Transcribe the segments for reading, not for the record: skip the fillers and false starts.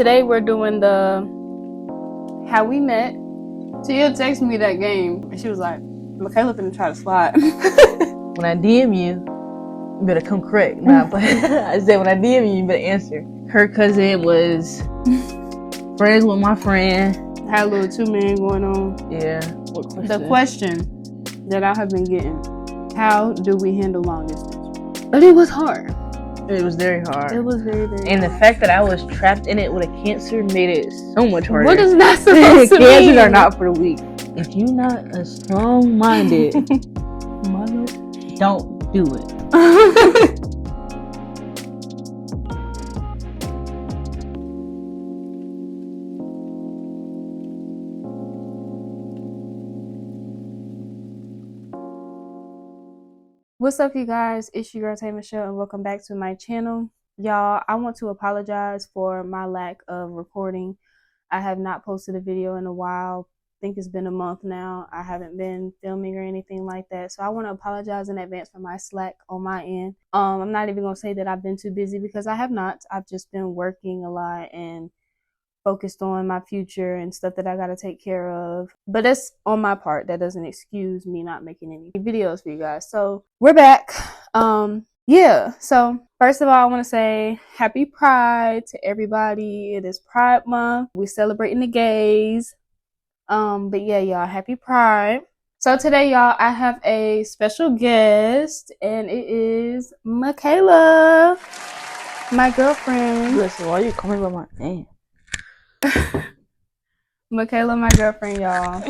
Today we're doing the how we met. Tia texted me that game and she was like, Michaela finna try to slide. When I DM you, you better come correct. Nah, but I said when I DM you, you better answer. Her cousin was friends with my friend. Had a little 2 men going on. Yeah. What question? The question that I have been getting, how do we handle long distance? But it was hard. It was very hard. It was very, very and hard. the fact that I was trapped in it with a cancer made it so much harder. What is that supposed to mean? Cancers are not for the weak. If you're not a strong-minded mother, don't do it. What's up, you guys? It's your girl Tay Michelle, and welcome back to my channel. Y'all, I want to apologize for my lack of recording. I have not posted a video in a while. I think it's been a month now. I haven't been filming or anything like that. So I want to apologize in advance for my slack on my end. I'm not even going to say that I've been too busy because I have not. I've just been working a lot and focused on my future and stuff that I got to take care of. But that's on my part. That doesn't excuse me not making any videos for you guys. So we're back. Yeah. So first of all, I want to say happy Pride to everybody. It is Pride Month. We're celebrating the gays. But yeah, y'all, happy Pride. So today, y'all, I have a special guest, and it is Michaela, my girlfriend. Listen, why are you calling by my name? Michaela, my girlfriend, y'all.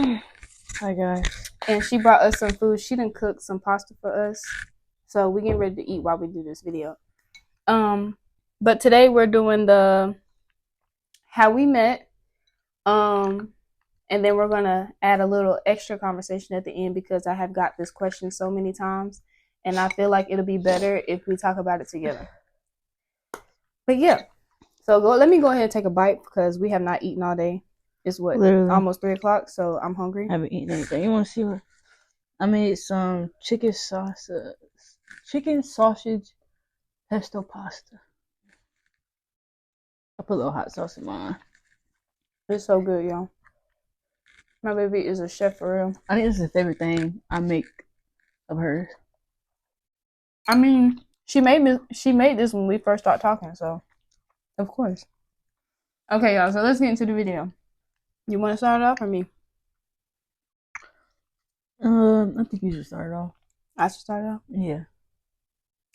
Hi, guys. And she brought us some food. She done cooked some pasta for us. So we getting ready to eat while we do this video. But today we're doing the how we met. And then we're gonna add a little extra conversation at the end because I have got this question so many times, and I feel like it'll be better if we talk about it together. But yeah, so let me go ahead and take a bite because we have not eaten all day. It's what, Literally. almost 3 o'clock, so I'm hungry. I haven't eaten anything. You want to see what? I made some chicken sausage pesto pasta. I put a little hot sauce in mine. It's so good, y'all. My baby is a chef for real. I think this is the favorite thing I make of hers. I mean, she made this when we first started talking, so of course. Okay, y'all, so let's get into the video. You want to start it off or me? I think you should start it off. I should start it off? Yeah.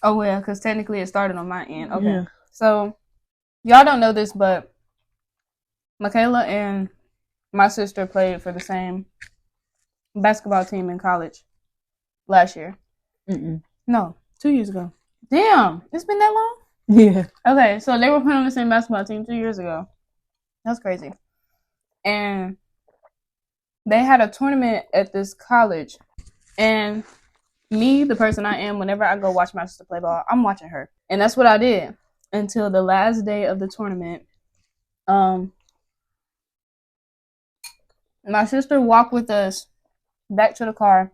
Oh, well, because technically it started on my end. Okay. Yeah. So, y'all don't know this, but Michaela and my sister played for the same basketball team in college last year. No, 2 years ago. Damn, it's been that long? Yeah. Okay, so they were playing on the same basketball team 2 years ago. That's crazy. And they had a tournament at this college. And me, the person I am, whenever I go watch my sister play ball, I'm watching her. And that's what I did until the last day of the tournament. My sister walked with us back to the car.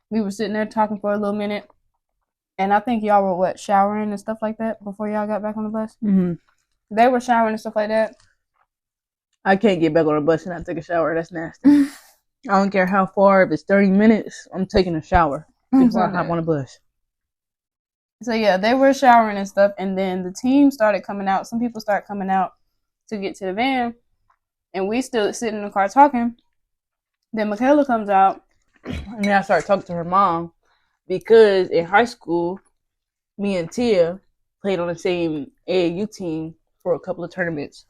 We were sitting there talking for a little minute. And I think y'all were, showering and stuff like that before y'all got back on the bus? Mm-hmm. They were showering and stuff like that. I can't get back on the bus and not take a shower. That's nasty. I don't care how far. If it's 30 minutes, I'm taking a shower before I hop on the bus. So yeah, they were showering and stuff. And then the team started coming out. Some people started coming out to get to the van. And we still sitting in the car talking. Then Michaela comes out. And then I started talking to her mom. Because in high school, me and Tia played on the same AAU team for a couple of tournaments.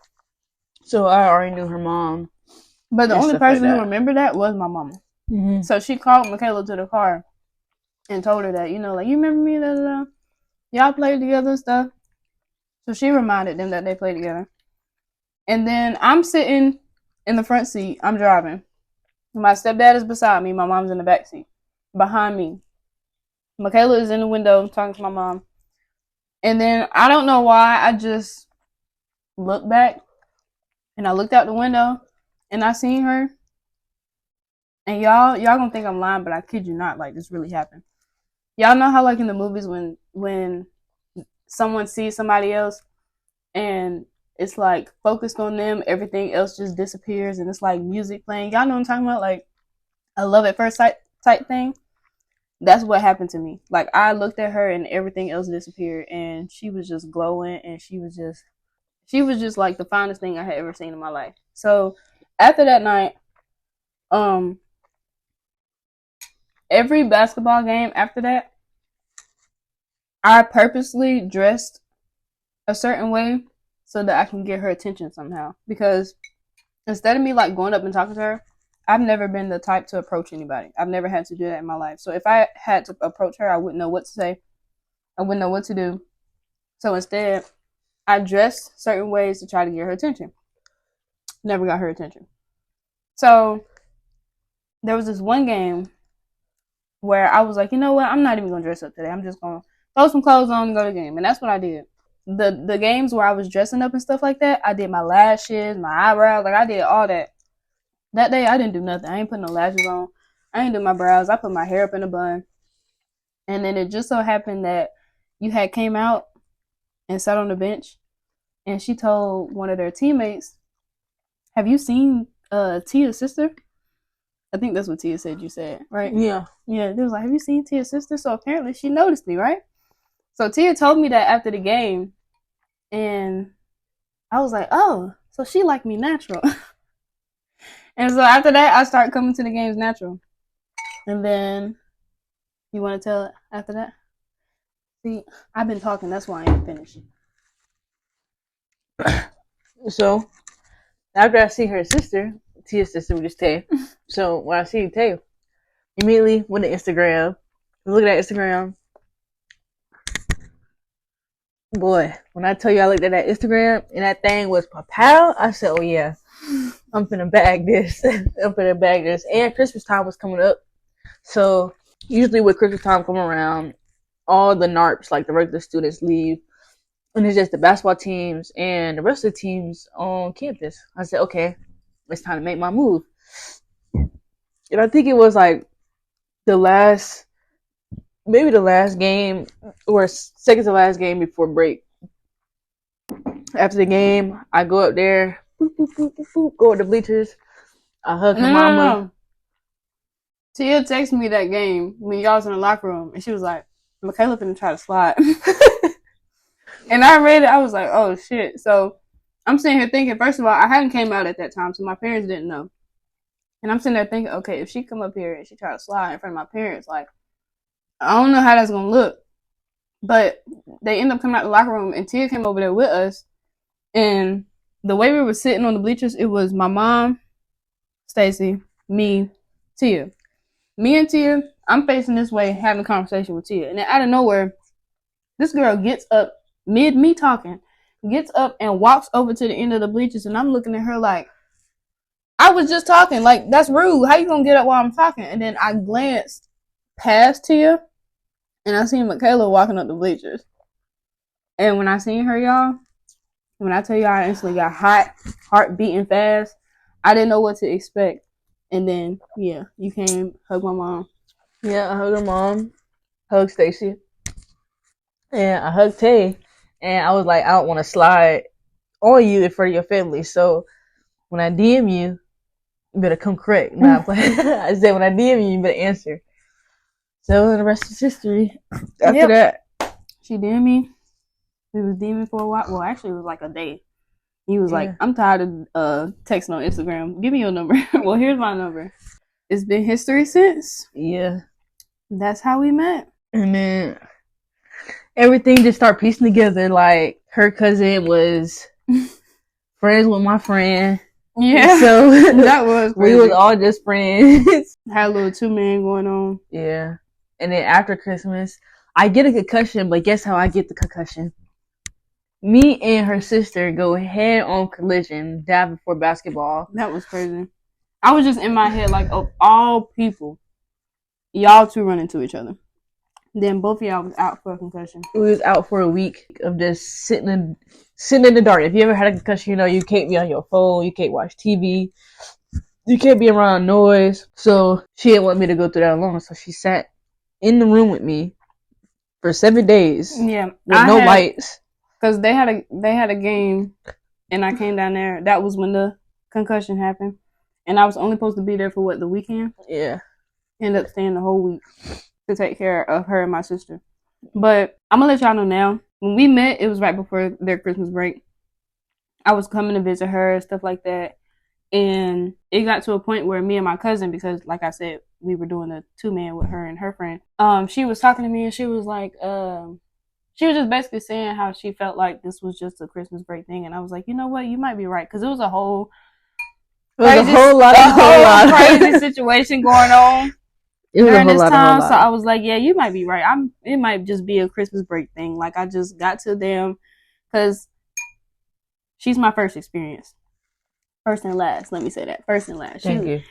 So I already knew her mom. But the only person who remembered that was my mama. Mm-hmm. So she called Michaela to the car and told her that, you know, like, you remember me? Da, da, da. Y'all played together and stuff. So she reminded them that they played together. And then I'm sitting in the front seat. I'm driving. My stepdad is beside me. My mom's in the back seat. Behind me, Michaela is in the window talking to my mom. And then I don't know why, I just looked back and I looked out the window and I seen her. And y'all gonna think I'm lying, but I kid you not, like, this really happened. Y'all know how, like, in the movies when someone sees somebody else and it's like focused on them. Everything else just disappears, and it's like music playing. Y'all know what I'm talking about? Like a love at first sight type thing. That's what happened to me. Like I looked at her and everything else disappeared, and she was just glowing, and she was just like the finest thing I had ever seen in my life. So after that night, every basketball game after that, I purposely dressed a certain way so that I can get her attention somehow. Because instead of me like going up and talking to her, I've never been the type to approach anybody. I've never had to do that in my life. So if I had to approach her, I wouldn't know what to say. I wouldn't know what to do. So instead, I dressed certain ways to try to get her attention. Never got her attention. So there was this one game where I was like, you know what? I'm not even going to dress up today. I'm just going to throw some clothes on and go to the game. And that's what I did. The games where I was dressing up and stuff like that, I did my lashes, my eyebrows. Like, I did all that. That day, I didn't do nothing. I ain't put no lashes on. I ain't do my brows. I put my hair up in a bun. And then it just so happened that you had came out and sat on the bench. And she told one of their teammates, have you seen Tia's sister? I think that's what Tia said you said, right? Yeah. Yeah, they was like, have you seen Tia's sister? So apparently she noticed me, right? So Tia told me that after the game. And I was like, oh, so she liked me natural. And so after that, I started coming to the games natural. And then, you want to tell it after that? See, I've been talking. That's why I ain't finished. So, after I see her sister, Tia's sister, which is Tay. So, when I see Tay, immediately went to Instagram. Look at that Instagram. Boy, when I tell you I looked at that Instagram and that thing was Papal, I said, oh yeah, I'm finna bag this. I'm finna bag this. And Christmas time was coming up. So, usually with Christmas time come around, all the NARPs, like the regular students, leave. And it's just the basketball teams and the rest of the teams on campus. I said, okay, it's time to make my move. And I think it was like maybe the last game or second to last game before break. After the game, I go up there, boop, boop, boop, boop, boop, go to the bleachers. I hug her mama. No. Tia texted me that game when y'all was in the locker room, and she was like, Michaela finna try to slide. And I read it, I was like, oh shit. So I'm sitting here thinking, first of all, I hadn't came out at that time, so my parents didn't know. And I'm sitting there thinking, okay, if she come up here and she try to slide in front of my parents, like, I don't know how that's gonna look. But they end up coming out the locker room, and Tia came over there with us. And the way we were sitting on the bleachers, it was my mom, Stacy, me, Tia. Me and Tia, I'm facing this way, having a conversation with Tia. And then out of nowhere, this girl gets up, mid me talking, gets up and walks over to the end of the bleachers. And I'm looking at her like, I was just talking. Like, that's rude. How you gonna get up while I'm talking? And then I glanced past Tia, and I seen Michaela walking up the bleachers. And when I seen her, y'all, when I tell y'all I instantly got hot, heart beating fast, I didn't know what to expect. And then, yeah, you came, hug my mom. Yeah, I hugged her mom, hugged Stacy, and I hugged Tay. And I was like, I don't want to slide on you in front of your family. So when I DM you, you better come correct. Nah, I said, when I DM you, you better answer. So the rest is history. After that, she DM'd me. We was DMing for a while. Well, actually, it was like a day. He was like, I'm tired of texting on Instagram. Give me your number. Well, here's my number. It's been history since. Yeah. That's how we met. And then everything just started piecing together. Like, her cousin was friends with my friend. Yeah. So that was crazy. We was all just friends. Had a little 2-man going on. Yeah. And then after Christmas, I get a concussion, but guess how I get the concussion? Me and her sister go head-on collision, dive before basketball. That was crazy. I was just in my head, like, of all people, y'all two run into each other. Then both of y'all was out for a concussion. We was out for a week of just sitting in the dark. If you ever had a concussion, you know you can't be on your phone, you can't watch TV, you can't be around noise. So she didn't want me to go through that alone. So she sat in the room with me for 7 days. Yeah, with no lights. Because they had a game and I came down there. That was when the concussion happened, and I was only supposed to be there for the weekend. Yeah. Ended up staying the whole week to take care of her and my sister. But I'm gonna let y'all know now. When we met, it was right before their Christmas break. I was coming to visit her, stuff like that. And it got to a point where me and my cousin, because like I said, we were doing a 2-man with her and her friend. She was talking to me and she was like, she was just basically saying how she felt like this was just a Christmas break thing. And I was like, you know what, you might be right. Because it was a whole crazy situation going on during this time. So I was like, yeah, you might be right. It might just be a Christmas break thing. Like I just got to them because she's my first experience. First and last, let me say that. First and last. Thank you.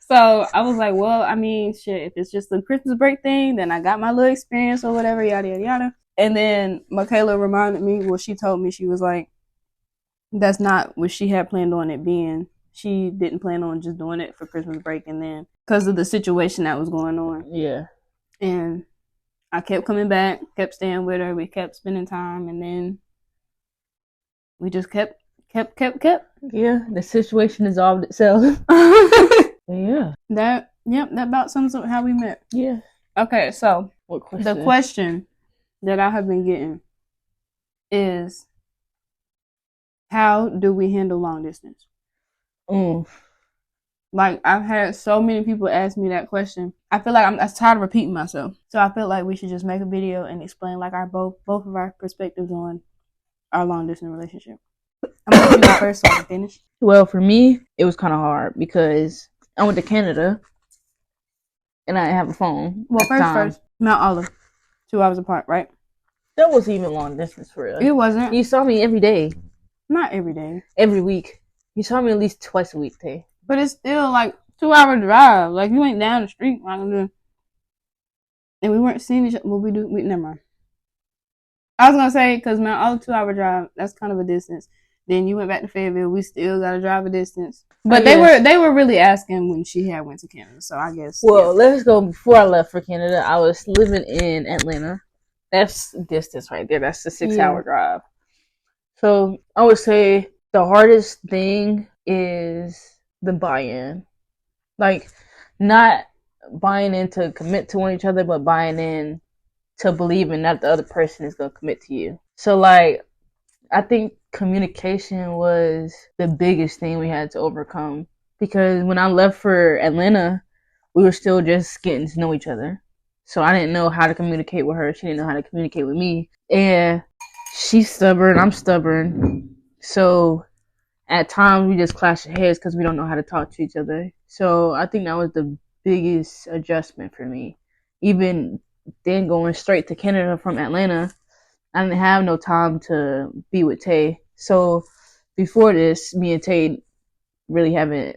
So I was like, well, I mean, shit, if it's just a Christmas break thing, then I got my little experience or whatever, yada, yada, yada. And then Michaela reminded me, well, she told me, she was like, that's not what she had planned on it being. She didn't plan on just doing it for Christmas break, and then because of the situation that was going on. Yeah. And I kept coming back, kept staying with her. We kept spending time, and then we just kept. Yeah, the situation dissolved itself. Yeah. That about sums up how we met. Yeah. Okay, so what question? The question that I have been getting is, how do we handle long distance? Like, I've had so many people ask me that question. I feel like I'm tired of repeating myself. So I feel like we should just make a video and explain like both of our perspectives on our long distance relationship. I'm gonna let you go first so I can finish. Well, for me, it was kind of hard because I went to Canada and I didn't have a phone. Well, first, Mount Olive, 2 hours apart, right? That wasn't even long distance for real. It wasn't. You saw me every day. Not every day. Every week. You saw me at least twice a week, Tay. But it's still like 2-hour drive. Like, you ain't down the street. And we weren't seeing each other. Well, never mind. I was gonna say, because Mount Olive 2-hour drive, that's kind of a distance. Then you went back to Fayetteville. We still gotta drive a distance. But they were really asking when she had went to Canada. So I guess. Well, let's go. Before I left for Canada, I was living in Atlanta. That's distance right there. That's the 6-hour drive. So I would say the hardest thing is the buy-in. Like, not buying in to commit to each other, but buying in to believing that the other person is gonna commit to you. So like, I think communication was the biggest thing we had to overcome, because when I left for Atlanta, we were still just getting to know each other. So I didn't know how to communicate with her. She didn't know how to communicate with me. And she's stubborn. I'm stubborn. So at times we just clash heads because we don't know how to talk to each other. So I think that was the biggest adjustment for me. Even then, going straight to Canada from Atlanta, I didn't have no time to be with Tay. So before this, me and Tay really haven't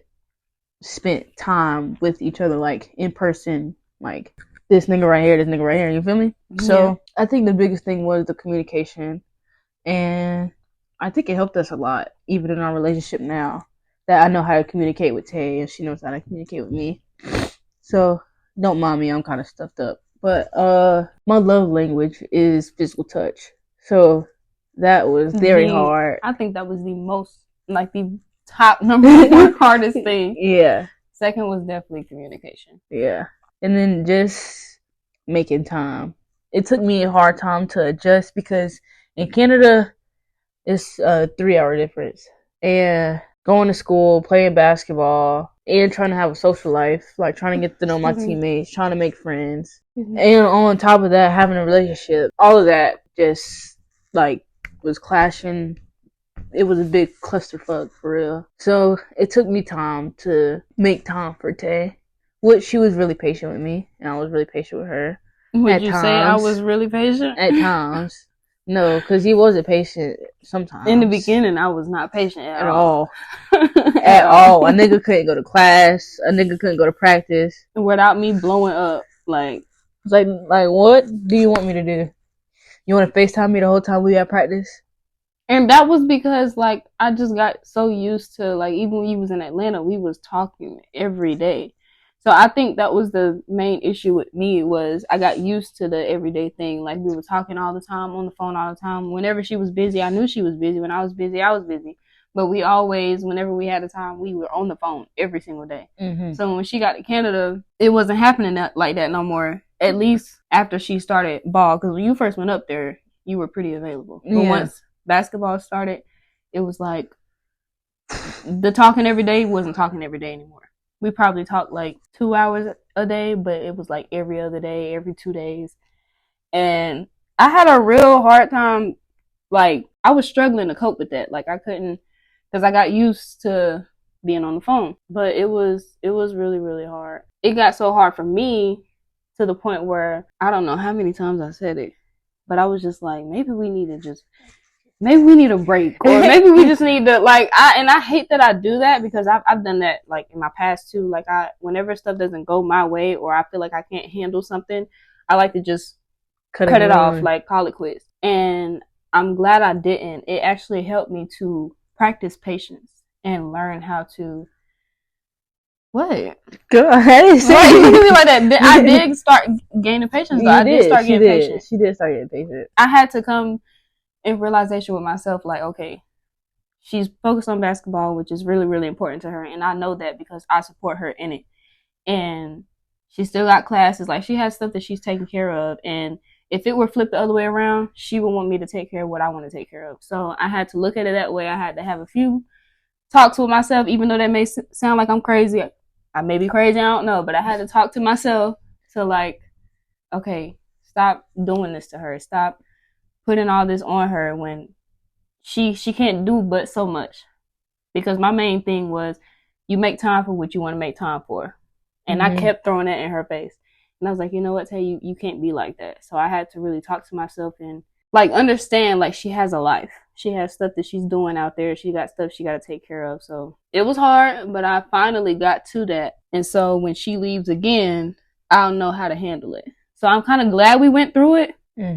spent time with each other, like in person, like this nigga right here, you feel me? Yeah. So I think the biggest thing was the communication, and I think it helped us a lot, even in our relationship now, that I know how to communicate with Tay and she knows how to communicate with me. So don't mind me, I'm kind of stuffed up. But my love language is physical touch. So that was very hard. I think that was the most, like, the top number one hardest thing. Yeah. Second was definitely communication. Yeah. And then just making time. It took me a hard time to adjust because in Canada, it's a 3-hour difference. And going to school, playing basketball, and trying to have a social life, like trying to get to know my teammates, trying to make friends. And on top of that, having a relationship, all of that just like was clashing. It was a big clusterfuck for real. So it took me time to make time for Tay, which she was really patient with me, and I was really patient with her. Would you say I was really patient? At times. No, because he wasn't patient sometimes. In the beginning, I was not patient at all. At all. A nigga couldn't go to class. A nigga couldn't go to practice. Without me blowing up. Like, what do you want me to do? You want to FaceTime me the whole time we at practice? And that was because, like, I just got so used to, like, even when you was in Atlanta, we was talking every day. So I think that was the main issue with me, was I got used to the everyday thing. Like, we were talking all the time, on the phone all the time. Whenever she was busy, I knew she was busy. When I was busy, I was busy. But we always, whenever we had the time, we were on the phone every single day. Mm-hmm. So when she got to Canada, it wasn't happening like that no more. At least after she started ball. Because when you first went up there, you were pretty available. But once basketball started, it was like the talking every day wasn't talking every day anymore. We probably talked like 2 hours a day, but it was like every other day, every 2 days. And I had a real hard time. Like, I was struggling to cope with that. Like, I couldn't, because I got used to being on the phone. But it was really, really hard. It got so hard for me to the point where I don't know how many times I said it, but I was just like, maybe we need a break, or maybe we just need to, like, I hate that I do that, because I've done that, like, in my past too. Like, whenever stuff doesn't go my way, or I feel like I can't handle something, I like to just cut it off, like, call it quits. And I'm glad I didn't. It actually helped me to practice patience and learn how to. What? Go ahead. Why you looking at me like that? I did start gaining patience, though. I did start getting patient. She did start getting patient. I had to come in realization with myself, like, okay, she's focused on basketball, which is really, really important to her, and I know that because I support her in it. And she still got classes. Like, she has stuff that she's taking care of, and if it were flipped the other way around, she would want me to take care of what I want to take care of. So I had to look at it that way. I had to have a few talks with myself, even though that may sound like I'm crazy. I may be crazy, I don't know, but I had to talk to myself to, like, okay, stop doing this to her. Stop putting all this on her when she can't do but so much. Because my main thing was, you make time for what you want to make time for. And I kept throwing that in her face. And I was like, you know what, Tay, you can't be like that. So I had to really talk to myself and, like, understand, like, she has a life. She has stuff that she's doing out there. She got stuff she got to take care of. So it was hard, but I finally got to that. And so when she leaves again, I'll know how to handle it. So I'm kind of glad we went through it,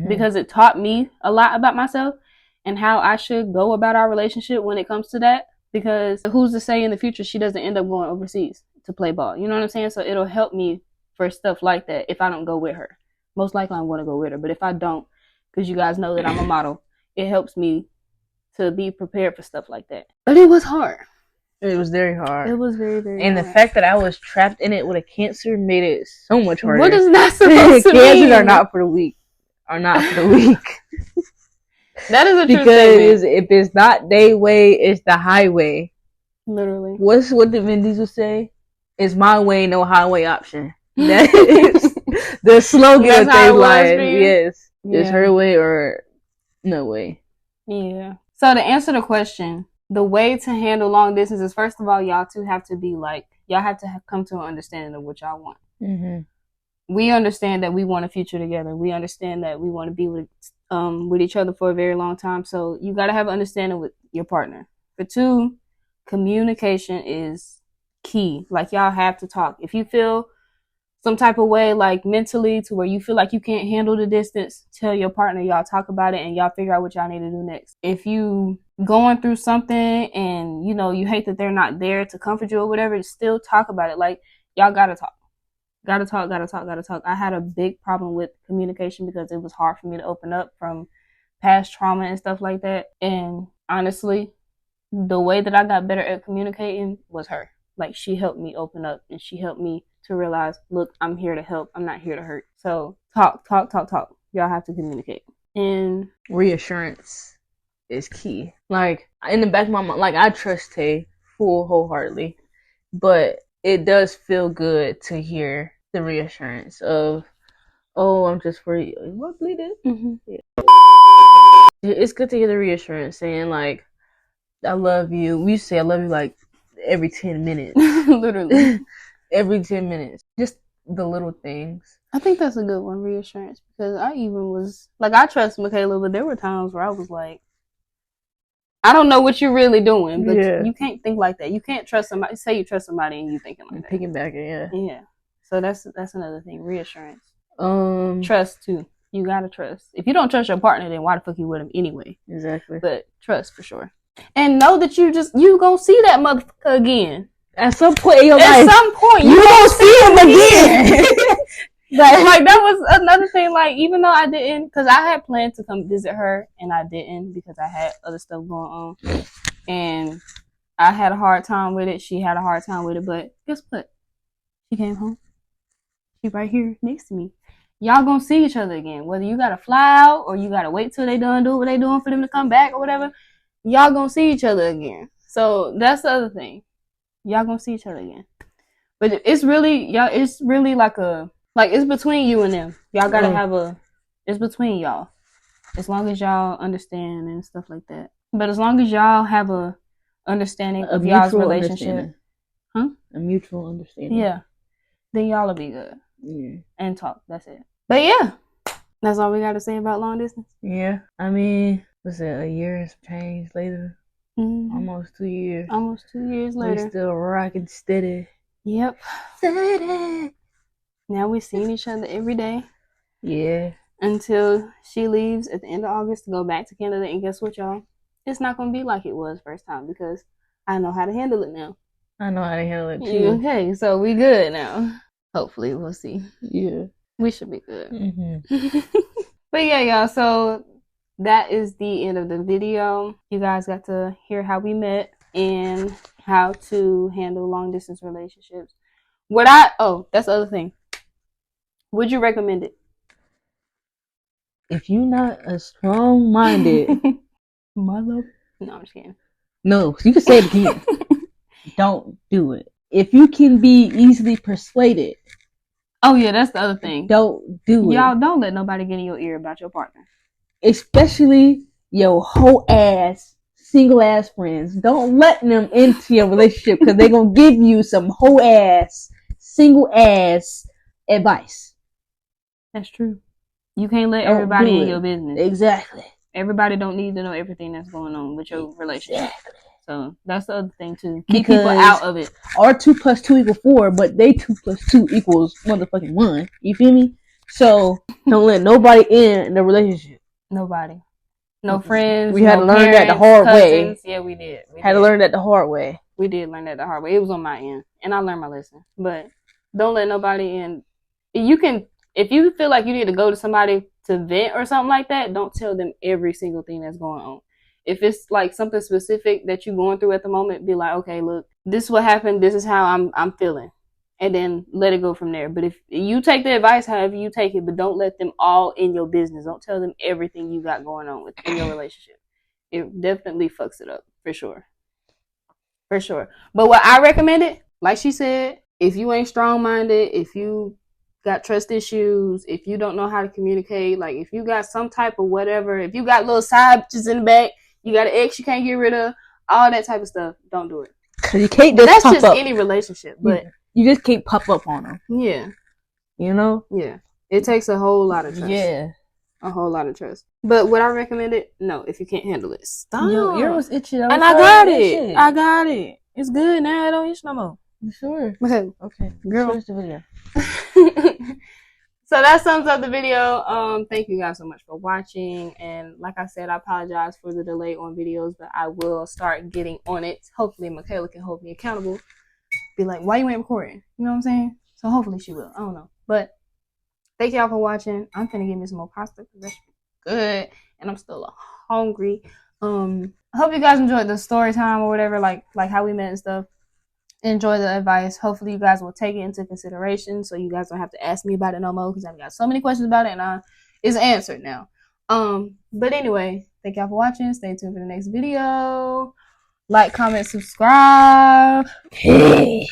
because it taught me a lot about myself and how I should go about our relationship when it comes to that. Because who's to say in the future she doesn't end up going overseas to play ball? You know what I'm saying? So it'll help me for stuff like that if I don't go with her. Most likely I'm going to go with her. But if I don't, because you guys know that I'm a model, it helps me to be prepared for stuff like that. But it was hard. It was very hard. It was very, very hard. And the fact that I was trapped in it with a cancer made it so much harder. What is that supposed to mean? Cancers are not for the weak. That is a true because statement. If it's not their way, it's the highway. Literally. What did Vin Diesel say? It's my way, no highway option. That is the slogan of their life. Yes. Yeah. It's her way or no way. Yeah. So to answer the question, the way to handle long distance is, first of all, y'all two have to be like, y'all have to come to an understanding of what y'all want. We understand that we want a future together. We understand that we want to be with each other for a very long time. So you got to have an understanding with your partner. For two, communication is key. Like, y'all have to talk. If you feel some type of way, like mentally, to where you feel like you can't handle the distance, tell your partner. Y'all talk about it and y'all figure out what y'all need to do next. If you going through something and, you know, you hate that they're not there to comfort you or whatever, still talk about it. Like, y'all gotta talk. Gotta talk. I had a big problem with communication because it was hard for me to open up from past trauma and stuff like that. And honestly, the way that I got better at communicating was her. Like, she helped me open up, and she helped me to realize, look, I'm here to help. I'm not here to hurt. So talk. Y'all have to communicate. And reassurance is key. Like, in the back of my mind, like, I trust Tay wholeheartedly, but it does feel good to hear the reassurance of, oh, I'm just for you. What bleeding? Yeah. It's good to hear the reassurance saying, like, I love you. We say I love you like every 10 minutes. Literally. Every 10 minutes. Just the little things. I think that's a good one, reassurance. Because I even was, like, I trust Michaela, but there were times where I was like, I don't know what you're really doing, but you can't think like that. You can't trust somebody. Say you trust somebody and you thinking like that. Picking back, Yeah. So that's another thing. Reassurance. Trust too. You gotta trust. If you don't trust your partner, then why the fuck you with him anyway? Exactly. But trust for sure. And know that you gonna see that motherfucker again. At some point in your At life, some point, you don't see him again. like that was another thing. Like even though I didn't, because I had planned to come visit her, and I didn't because I had other stuff going on, and I had a hard time with it. She had a hard time with it, but guess what? She came home. She right here next to me. Y'all gonna see each other again. Whether you gotta fly out or you gotta wait till they done do what they doing for them to come back or whatever, y'all gonna see each other again. So that's the other thing. Y'all gonna see each other again. But it's really y'all. It's really like it's between you and them. Y'all gotta have it's between y'all. As long as y'all understand and stuff like that. But as long as y'all have a understanding of y'all's relationship, a mutual understanding. Yeah, then y'all will be good. Yeah, and talk. That's it. But yeah, that's all we got to say about long distance. Yeah, I mean, what's it? A year and some change later. Mm-hmm. Almost 2 years. Almost 2 years later. We still rocking steady. Yep. Steady. Now we're seeing each other every day. Yeah. Until she leaves at the end of August to go back to Canada. And guess what, y'all? It's not going to be like it was first time because I know how to handle it now. I know how to handle it too. Okay, so we good now. Hopefully, we'll see. Yeah. We should be good. Mm-hmm. But yeah, y'all, so that is the end of the video. You guys got to hear how we met and how to handle long distance relationships. That's the other thing. Would you recommend it? If you're not a strong-minded mother. No, I'm just kidding. No, you can say it again. Don't do it. If you can be easily persuaded. Oh yeah, that's the other thing. Don't do it. Y'all don't let nobody get in your ear about your partner. Especially your whole ass, single ass friends. Don't let them into your relationship because they're going to give you some whole ass, single ass advice. That's true. You can't let everybody in your business. Exactly. Everybody don't need to know everything that's going on with your relationship. Exactly. So that's the other thing too. Keep people out of it. Our 2 + 2 = 4, but they 2 + 2 = motherfucking 1. You feel me? So don't let nobody in the relationship. Nobody. No friends. We had to learn that the hard way. Yeah, we did. We had to learn that the hard way. We did learn that the hard way. It was on my end, and I learned my lesson. But don't let nobody in. If you feel like you need to go to somebody to vent or something like that, don't tell them every single thing that's going on. If it's like something specific that you're going through at the moment, be like, okay, look, this is what happened. This is how I'm feeling. And then let it go from there. But if you take the advice, however you take it, but don't let them all in your business. Don't tell them everything you got going on in your relationship. It definitely fucks it up, for sure. For sure. But what I recommended, like she said, if you ain't strong-minded, if you got trust issues, if you don't know how to communicate, like if you got some type of whatever, if you got little side bitches in the back, you got an ex you can't get rid of, all that type of stuff, don't do it. Cause you can't just that's pop just up. Any relationship, but you just can't pop up on them. Yeah. You know? Yeah. It takes a whole lot of trust. Yeah. A whole lot of trust. But would I recommend it? No, if you can't handle it. Stop. Your ear was itching. And I got it. I got it. It's good now. It don't itch no more. You sure? Okay. Girl. Finish the video. So that sums up the video. Thank you guys so much for watching. And like I said, I apologize for the delay on videos, but I will start getting on it. Hopefully Michaela can hold me accountable. Be like, why you ain't recording? You know what I'm saying? So hopefully she will. I don't know. But thank y'all for watching. I'm finna get me some more pasta because that's good. And I'm still hungry. I hope you guys enjoyed the story time or whatever, like how we met and stuff. Enjoy the advice. Hopefully you guys will take it into consideration so you guys don't have to ask me about it no more because I've got so many questions about it and it's answered now. But anyway, thank y'all for watching. Stay tuned for the next video. Like, comment, subscribe. Peace.